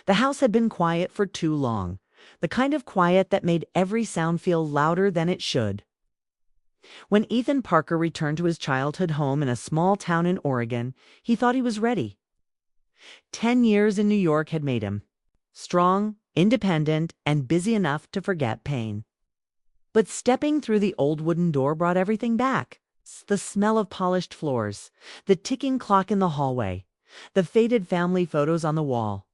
The house had been quiet for too long, the kind of quiet that made every sound feel louder than it should. When Ethan Parker returned to his childhood home in a small town in Oregon, he thought he was ready. 10 years in New York had made him strong, independent, and busy enough to forget pain. But stepping through the old wooden door brought everything back. The smell of polished floors, the ticking clock in the hallway, the faded family photos on the wall,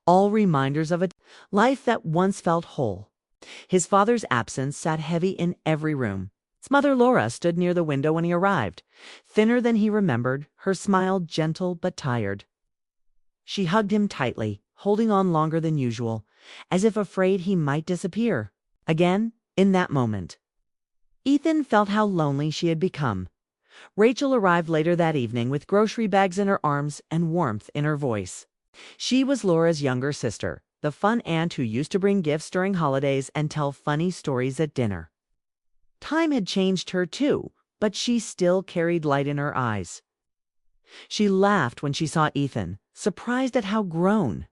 all reminders of a life that once felt whole. His father's absence sat heavy in every room. His mother Laura stood near the window when he arrived, thinner than he remembered, her smile gentle but tired. She hugged him tightly, holding on longer than usual, as if afraid he might disappear again in that moment. Ethan felt how lonely she had become. Rachel arrived later that evening with grocery bags in her arms and warmth in her voice. She was Laura's younger sister, the fun aunt who used to bring gifts during holidays and tell funny stories at dinner. Time had changed her too, but she still carried light in her eyes. She laughed when she saw Ethan, surprised at how grown.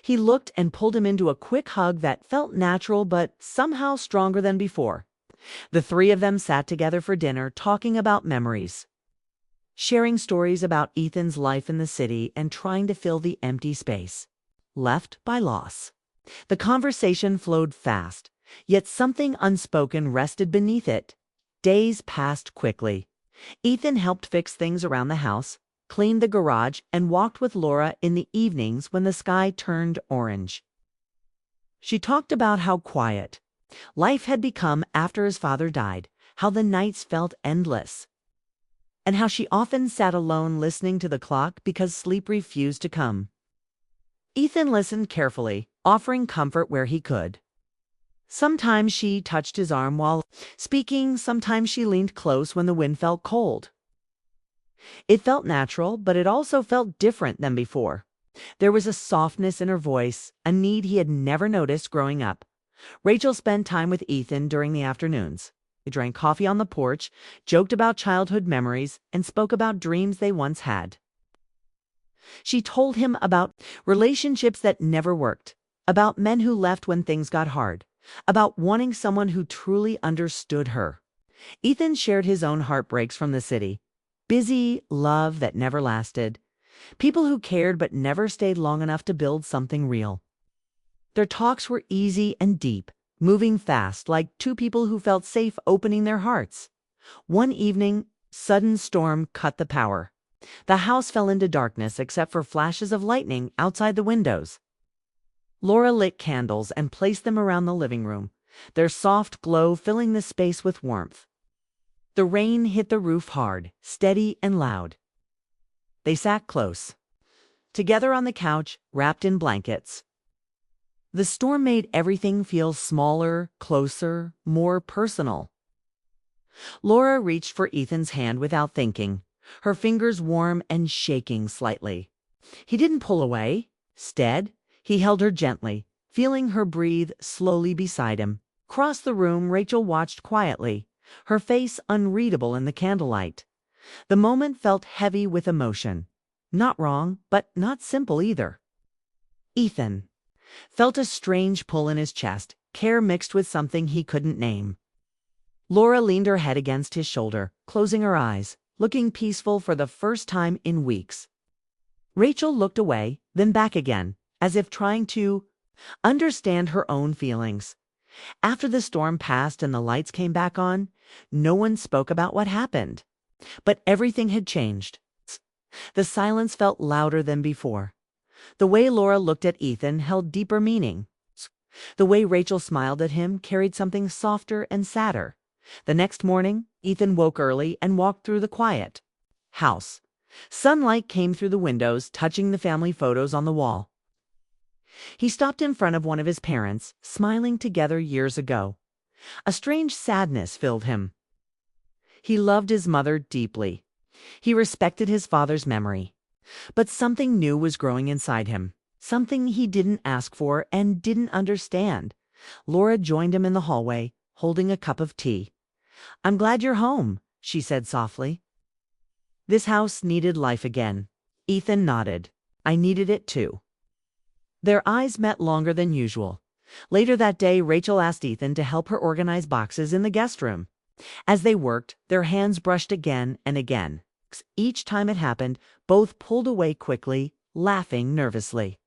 He looked and pulled him into a quick hug that felt natural but somehow stronger than before. The three of them sat together for dinner, talking about memories, sharing stories about Ethan's life in the city and trying to fill the empty space left by loss. The conversation flowed fast, yet something unspoken rested beneath it. Days passed quickly. Ethan helped fix things around the house, cleaned the garage, and walked with Laura in the evenings when the sky turned orange. She talked about how quiet life had become after his father died, how the nights felt endless, and how she often sat alone listening to the clock because sleep refused to come. Ethan listened carefully, offering comfort where he could. Sometimes she touched his arm while speaking, sometimes she leaned close when the wind felt cold. It felt natural, but it also felt different than before. There was a softness in her voice, a need he had never noticed growing up. Rachel spent time with Ethan during the afternoons. They drank coffee on the porch, joked about childhood memories, and spoke about dreams they once had. She told him about relationships that never worked, about men who left when things got hard, about wanting someone who truly understood her. Ethan shared his own heartbreaks from the city. Busy love that never lasted. People who cared but never stayed long enough to build something real. Their talks were easy and deep, moving fast like two people who felt safe opening their hearts. One evening, sudden storm cut the power. The house fell into darkness except for flashes of lightning outside the windows. Laura lit candles and placed them around the living room, their soft glow filling the space with warmth. The rain hit the roof hard, steady and loud. They sat close, together on the couch, wrapped in blankets. The storm made everything feel smaller, closer, more personal. Laura reached for Ethan's hand without thinking, her fingers warm and shaking slightly. He didn't pull away. Instead, he held her gently, feeling her breathe slowly beside him. Across the room, Rachel watched quietly, her face unreadable in the candlelight. The moment felt heavy with emotion. Not wrong, but not simple either. Ethan felt a strange pull in his chest, care mixed with something he couldn't name. Laura leaned her head against his shoulder, closing her eyes, looking peaceful for the first time in weeks. Rachel looked away, then back again, as if trying to understand her own feelings. After the storm passed and the lights came back on, no one spoke about what happened. But everything had changed. The silence felt louder than before. The way Laura looked at Ethan held deeper meaning. The way Rachel smiled at him carried something softer and sadder. The next morning, Ethan woke early and walked through the quiet house. Sunlight came through the windows, touching the family photos on the wall. He stopped in front of one of his parents, smiling together years ago. A strange sadness filled him. He loved his mother deeply. He respected his father's memory. But something new was growing inside him, something he didn't ask for and didn't understand. Laura joined him in the hallway, holding a cup of tea. "I'm glad you're home," she said softly. This house needed life again. Ethan nodded. "I needed it too." Their eyes met longer than usual. Later that day, Rachel asked Ethan to help her organize boxes in the guest room. As they worked, their hands brushed again and again. Each time it happened, both pulled away quickly, laughing nervously.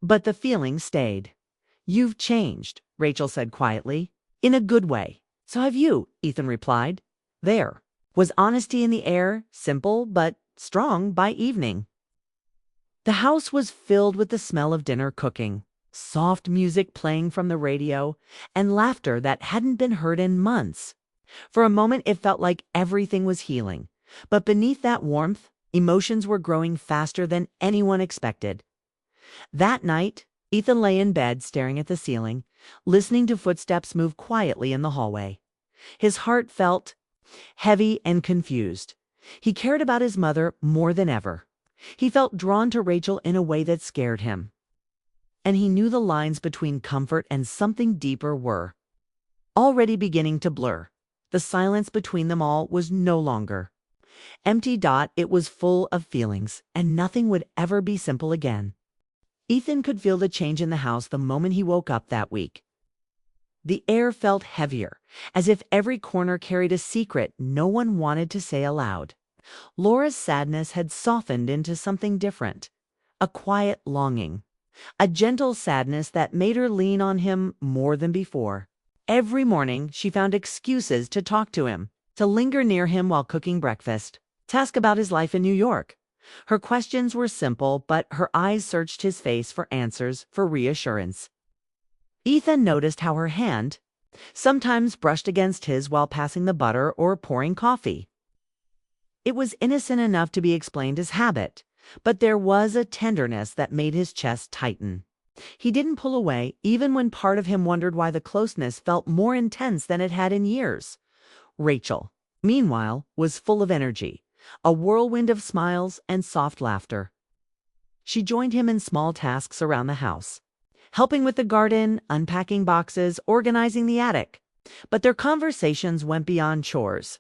But the feeling stayed. "You've changed," Rachel said quietly. "In a good way." "So have you," Ethan replied. There was honesty in the air, simple but strong by evening. The house was filled with the smell of dinner cooking, soft music playing from the radio, and laughter that hadn't been heard in months. For a moment it felt like everything was healing, but beneath that warmth, emotions were growing faster than anyone expected. That night, Ethan lay in bed staring at the ceiling, listening to footsteps move quietly in the hallway. His heart felt heavy and confused. He cared about his mother more than ever. He felt drawn to Rachel in a way that scared him. And he knew the lines between comfort and something deeper were already beginning to blur. The silence between them all was no longer empty. It was full of feelings, and nothing would ever be simple again. Ethan could feel the change in the house the moment he woke up that week. The air felt heavier, as if every corner carried a secret no one wanted to say aloud. Laura's sadness had softened into something different, a quiet longing, a gentle sadness that made her lean on him more than before. Every morning she found excuses to talk to him, to linger near him while cooking breakfast, to ask about his life in New York. Her questions were simple, but her eyes searched his face for answers, for reassurance. Ethan noticed how her hand sometimes brushed against his while passing the butter or pouring coffee. It was innocent enough to be explained as habit, but there was a tenderness that made his chest tighten. He didn't pull away, even when part of him wondered why the closeness felt more intense than it had in years. Rachel, meanwhile, was full of energy, a whirlwind of smiles and soft laughter. She joined him in small tasks around the house, helping with the garden, unpacking boxes, organizing the attic. But their conversations went beyond chores.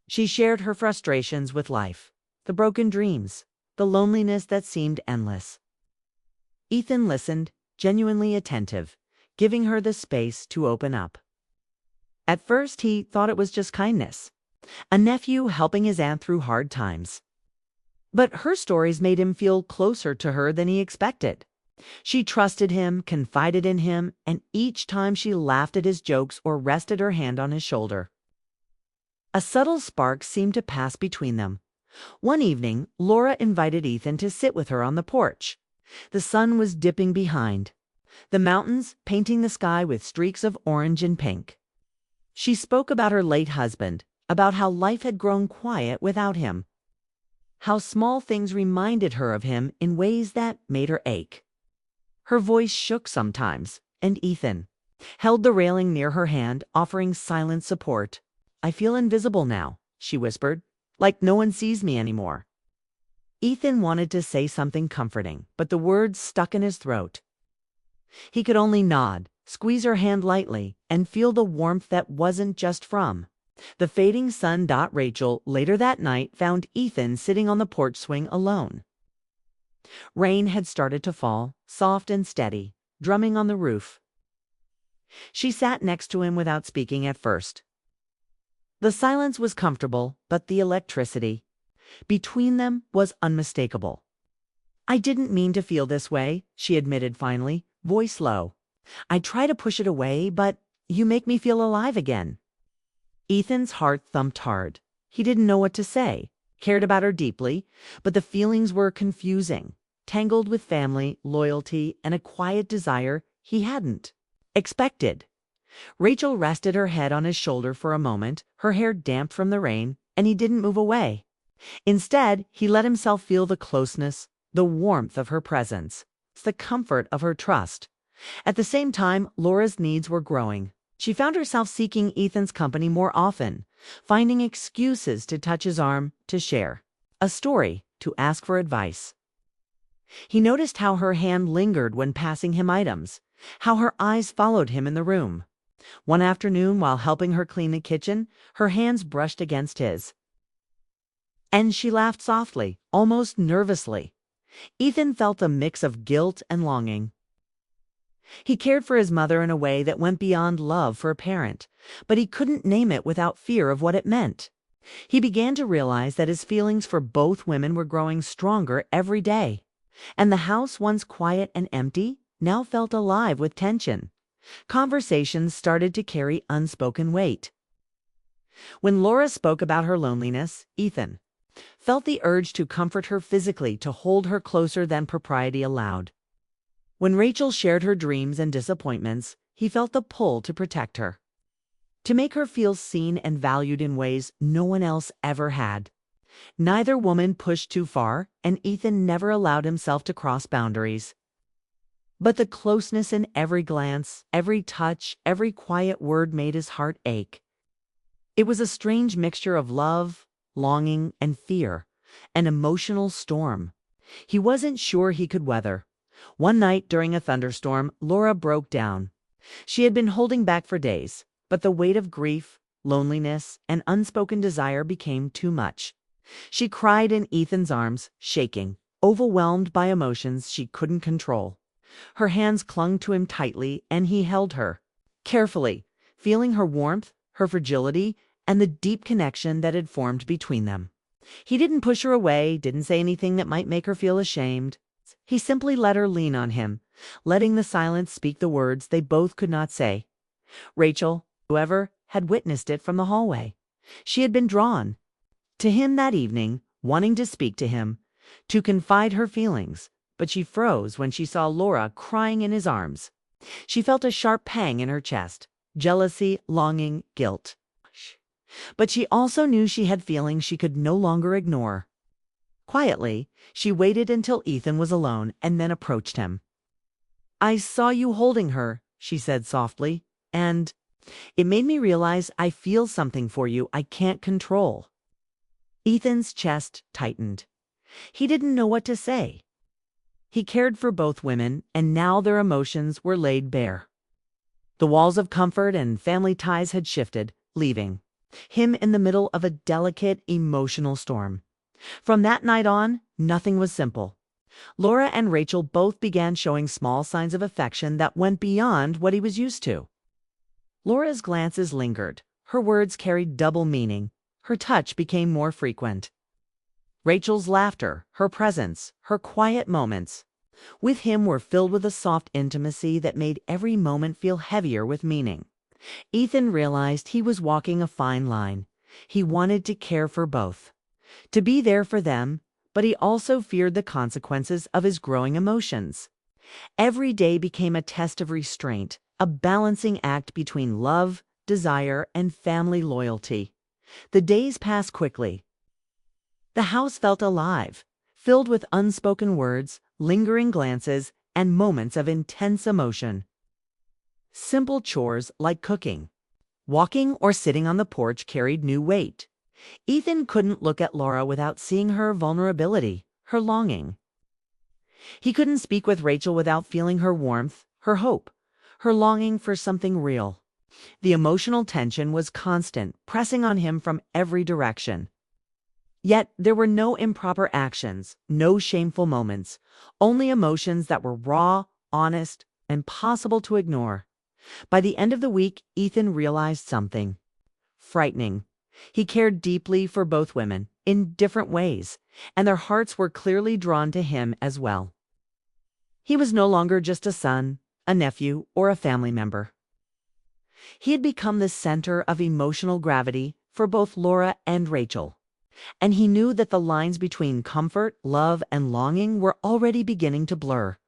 She shared her frustrations with life, the broken dreams, the loneliness that seemed endless. Ethan listened, genuinely attentive, giving her the space to open up. At first he thought it was just kindness, a nephew helping his aunt through hard times. But her stories made him feel closer to her than he expected. She trusted him, confided in him, and each time she laughed at his jokes or rested her hand on his shoulder. A subtle spark seemed to pass between them. One evening, Laura invited Ethan to sit with her on the porch. The sun was dipping behind, the mountains painting the sky with streaks of orange and pink. She spoke about her late husband, about how life had grown quiet without him, how small things reminded her of him in ways that made her ache. Her voice shook sometimes, and Ethan held the railing near her hand, offering silent support. "I feel invisible now," she whispered, "like no one sees me anymore." Ethan wanted to say something comforting, but the words stuck in his throat. He could only nod, squeeze her hand lightly, and feel the warmth that wasn't just from the fading sun. Rachel, later that night, found Ethan sitting on the porch swing alone. Rain had started to fall, soft and steady, drumming on the roof. She sat next to him without speaking at first. The silence was comfortable, but the electricity between them was unmistakable. "I didn't mean to feel this way," she admitted finally, voice low. "I try to push it away, but you make me feel alive again." Ethan's heart thumped hard. He didn't know what to say, cared about her deeply, but the feelings were confusing, tangled with family, loyalty, and a quiet desire he hadn't expected. Rachel rested her head on his shoulder for a moment, her hair damp from the rain, and he didn't move away. Instead, he let himself feel the closeness, the warmth of her presence, the comfort of her trust. At the same time, Laura's needs were growing. She found herself seeking Ethan's company more often, finding excuses to touch his arm, to share a story, to ask for advice. He noticed how her hand lingered when passing him items, how her eyes followed him in the room. One afternoon, while helping her clean the kitchen, her hands brushed against his, and she laughed softly, almost nervously. Ethan felt a mix of guilt and longing. He cared for his mother in a way that went beyond love for a parent, but he couldn't name it without fear of what it meant. He began to realize that his feelings for both women were growing stronger every day, and the house, once quiet and empty, now felt alive with tension. Conversations started to carry unspoken weight. When Laura spoke about her loneliness, Ethan felt the urge to comfort her physically, to hold her closer than propriety allowed. When Rachel shared her dreams and disappointments, he felt the pull to protect her, to make her feel seen and valued in ways no one else ever had. Neither woman pushed too far, and Ethan never allowed himself to cross boundaries. But the closeness in every glance, every touch, every quiet word made his heart ache. It was a strange mixture of love, longing, and fear, an emotional storm he wasn't sure he could weather. One night during a thunderstorm, Laura broke down. She had been holding back for days, but the weight of grief, loneliness, and unspoken desire became too much. She cried in Ethan's arms, shaking, overwhelmed by emotions she couldn't control. Her hands clung to him tightly, and he held her carefully, feeling her warmth, her fragility, and the deep connection that had formed between them. He didn't push her away, didn't say anything that might make her feel ashamed. He simply let her lean on him, letting the silence speak the words they both could not say. Rachel, however, had witnessed it from the hallway. She had been drawn to him that evening, wanting to speak to him, to confide her feelings, but she froze when she saw Laura crying in his arms. She felt a sharp pang in her chest, jealousy, longing, guilt. But she also knew she had feelings she could no longer ignore. Quietly, she waited until Ethan was alone and then approached him. "I saw you holding her," she said softly, "and it made me realize I feel something for you I can't control." Ethan's chest tightened. He didn't know what to say. He cared for both women, and now their emotions were laid bare. The walls of comfort and family ties had shifted, leaving him in the middle of a delicate emotional storm. From that night on, nothing was simple. Laura and Rachel both began showing small signs of affection that went beyond what he was used to. Laura's glances lingered. Her words carried double meaning. Her touch became more frequent. Rachel's laughter, her presence, her quiet moments with him were filled with a soft intimacy that made every moment feel heavier with meaning. Ethan realized he was walking a fine line. He wanted to care for both, to be there for them, but he also feared the consequences of his growing emotions. Every day became a test of restraint, a balancing act between love, desire, and family loyalty. The days passed quickly. The house felt alive, filled with unspoken words, lingering glances, and moments of intense emotion. Simple chores like cooking, walking, or sitting on the porch carried new weight. Ethan couldn't look at Laura without seeing her vulnerability, her longing. He couldn't speak with Rachel without feeling her warmth, her hope, her longing for something real. The emotional tension was constant, pressing on him from every direction. Yet there were no improper actions, no shameful moments, only emotions that were raw, honest, and impossible to ignore. By the end of the week, Ethan realized something frightening. He cared deeply for both women, in different ways, and their hearts were clearly drawn to him as well. He was no longer just a son, a nephew, or a family member. He had become the center of emotional gravity for both Laura and Rachel, and he knew that the lines between comfort, love, and longing were already beginning to blur.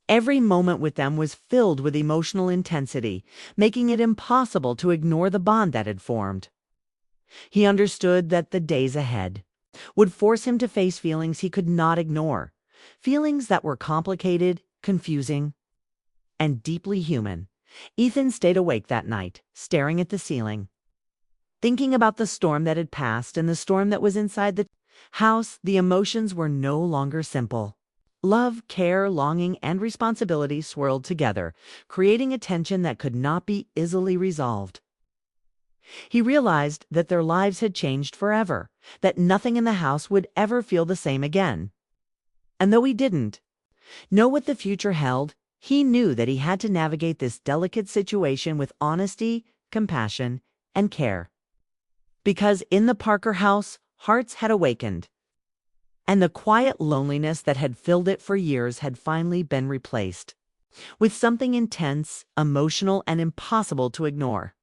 Every moment with them was filled with emotional intensity, making it impossible to ignore the bond that had formed. He understood that the days ahead would force him to face feelings he could not ignore, feelings that were complicated, confusing, and deeply human. Ethan stayed awake that night, staring at the ceiling, thinking about the storm that had passed and the storm that was inside the house. The emotions were no longer simple. Love, care, longing, and responsibility swirled together, creating a tension that could not be easily resolved. He realized that their lives had changed forever, that nothing in the house would ever feel the same again. And though he didn't know what the future held, he knew that he had to navigate this delicate situation with honesty, compassion, and care. Because in the Parker house, hearts had awakened, and the quiet loneliness that had filled it for years had finally been replaced with something intense, emotional, and impossible to ignore.